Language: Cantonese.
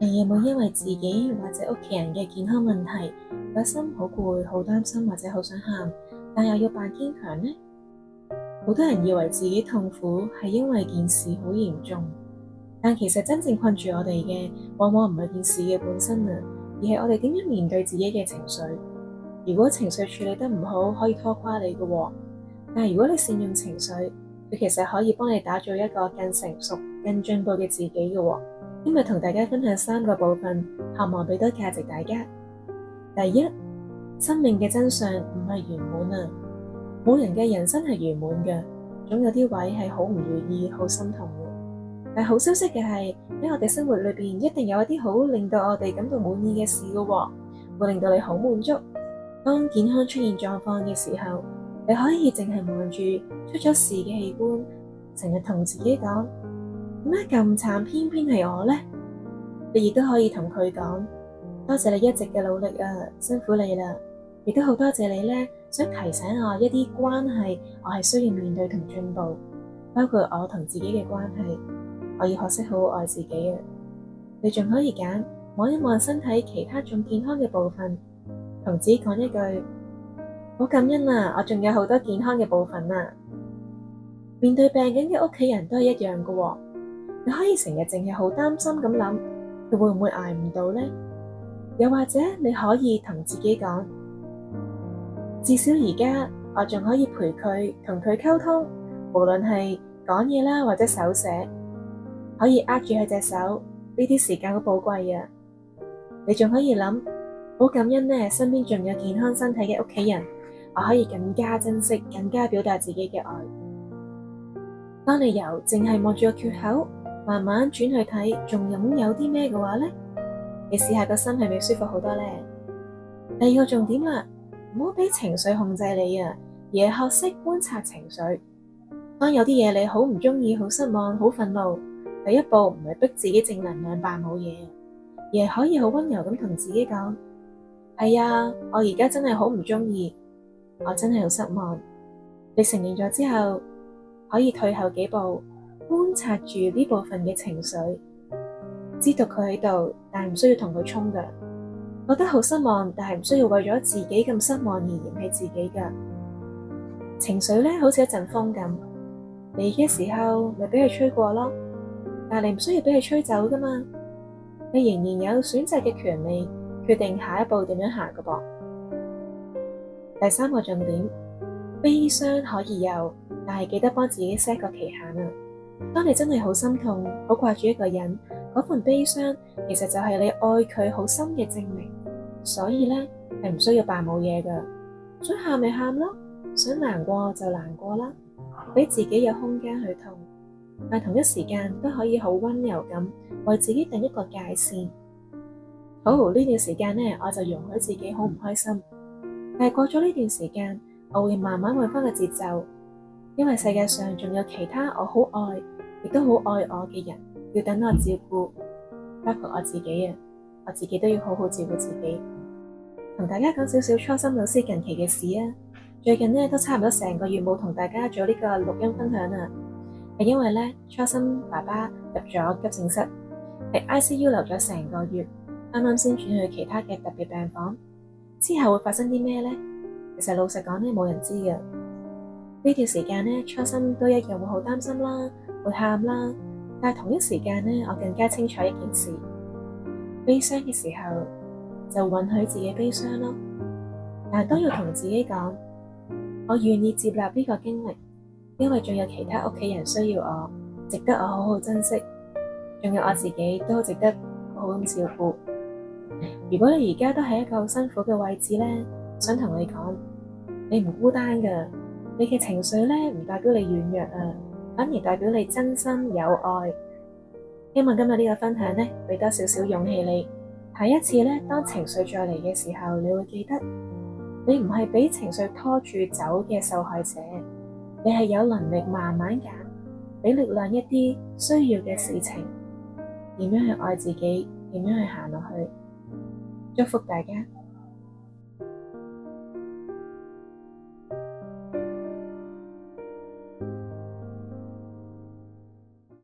你有冇因為自己或者屋企人嘅健康問題，個心好攰、好擔心或者好想喊，但又要扮堅強呢？好多人以為自己痛苦係因為件事好嚴重，但其實真正困住我哋嘅，往往唔係件事嘅本身啊，而係我哋點樣面對自己嘅情緒。如果情緒處理得唔好，可以拖垮你嘅，但係如果你善用情緒，佢其實可以幫你打造一個更成熟、更進步嘅自己嘅。今日同大家分享3個部分，渴望俾多價值大家。第一，生命嘅真相唔係圓滿啊，冇人嘅人生係圓滿嘅，總有啲位係好唔如意、好心痛嘅。但好消息嘅係，喺我哋生活裏邊，一定有一啲好令到我哋感到滿意嘅事嘅，會令到你好滿足。當健康出現狀況嘅時候，你可以淨係望住出咗事嘅器官，成日同自己講，點解咁慘偏偏係我呢？你亦都可以同佢講，多謝你一直嘅努力啊，辛苦你啦，亦都好多謝你呢，想提醒我一啲關係，我係需要面對同進步，包括我同自己嘅關係，我要學識好好愛自己啊。你仲可以揀望一望身體其他仲健康嘅部分，同自己講一句，好感恩啊，我仲有好多健康嘅部分啊。面對病緊嘅屋企人都係一樣嘅，你可以成日淨係好擔心咁諗，佢會唔會捱唔到呢？又或者你可以同自己講，至少而家我仲可以陪佢，同佢溝通，無論係講嘢啦或者手寫，可以握住佢隻手，呢啲時間好寶貴啊！你仲可以諗，好感恩呢，身邊仲有健康身體嘅屋企人，我可以更加珍惜，更加表達自己嘅愛。當你由淨係望住個缺口，慢慢轉去睇，仲擁有啲咩嘅話呢？你試下個心係咪舒服好多呢？第二個重點啦，唔好俾情緒控制你啊，而係學識觀察情緒。當有啲嘢你好唔中意、好失望、好憤怒，第一步唔係逼自己正能量扮冇嘢，而係可以好溫柔咁同自己講，係啊，我而家真係好唔中意，我真係好失望。你承認咗之後，可以退後幾步，觀察住呢部分嘅情緒，知道佢喺度，但係唔需要同佢衝㗎。覺得好失望，但係唔需要為咗自己咁失望而嫌棄自己㗎。情緒咧，好似一陣風咁，嚟嘅時候咪俾佢吹過咯，但係你唔需要俾佢吹走㗎嘛。你仍然有選擇嘅權利，決定下一步點樣行㗎噃。第3個重點，悲傷可以有，但係記得幫自己 set 個期限啊。當你真係好心痛，好掛住一個人，嗰份悲傷其實就係你愛佢好深嘅證明。所以咧，係唔需要扮冇嘢㗎，想喊咪喊咯，想難過就難過啦，俾自己有空間去痛，但同一時間都可以好溫柔咁為自己定一個界線。好，呢段時間咧，我就容許自己好唔開心，但係過咗呢段時間，我會慢慢搵返個節奏，因為世界上仲有其他我好愛亦都好愛我嘅人要等我照顧，包括我自己啊，我自己都要好好照顧自己。同大家講少少初心老師近期嘅事啊，最近咧都差唔多成個月冇同大家做呢個錄音分享啦，係因為咧初心爸爸入咗急症室，喺 ICU 留咗成個月，啱啱先轉去其他嘅特別病房，之後會發生啲咩咧？其實老實講咧，冇人知㗎。呢段時間咧，初心都一樣會好擔心啦，會喊啦，但係同一時間咧，我更加清楚一件事，悲傷嘅時候就允許自己悲傷咯，但係都要同自己講，我願意接納呢個經歷，因為仲有其他屋企人需要我，值得我好好珍惜，仲有我自己都值得好好咁照顧。如果你而家都係一個好辛苦嘅位置咧，想同你講，你唔孤單㗎，你嘅情緒咧唔代表你軟弱啊，反而代表你真心有愛。希望今日呢個分享咧，俾多少少勇氣你。下一次咧，當情緒再嚟嘅時候，你會記得，你唔係俾情緒拖住走嘅受害者，你係有能力慢慢揀，俾力量一啲需要嘅事情，點樣去愛自己，點樣去行落去。祝福大家。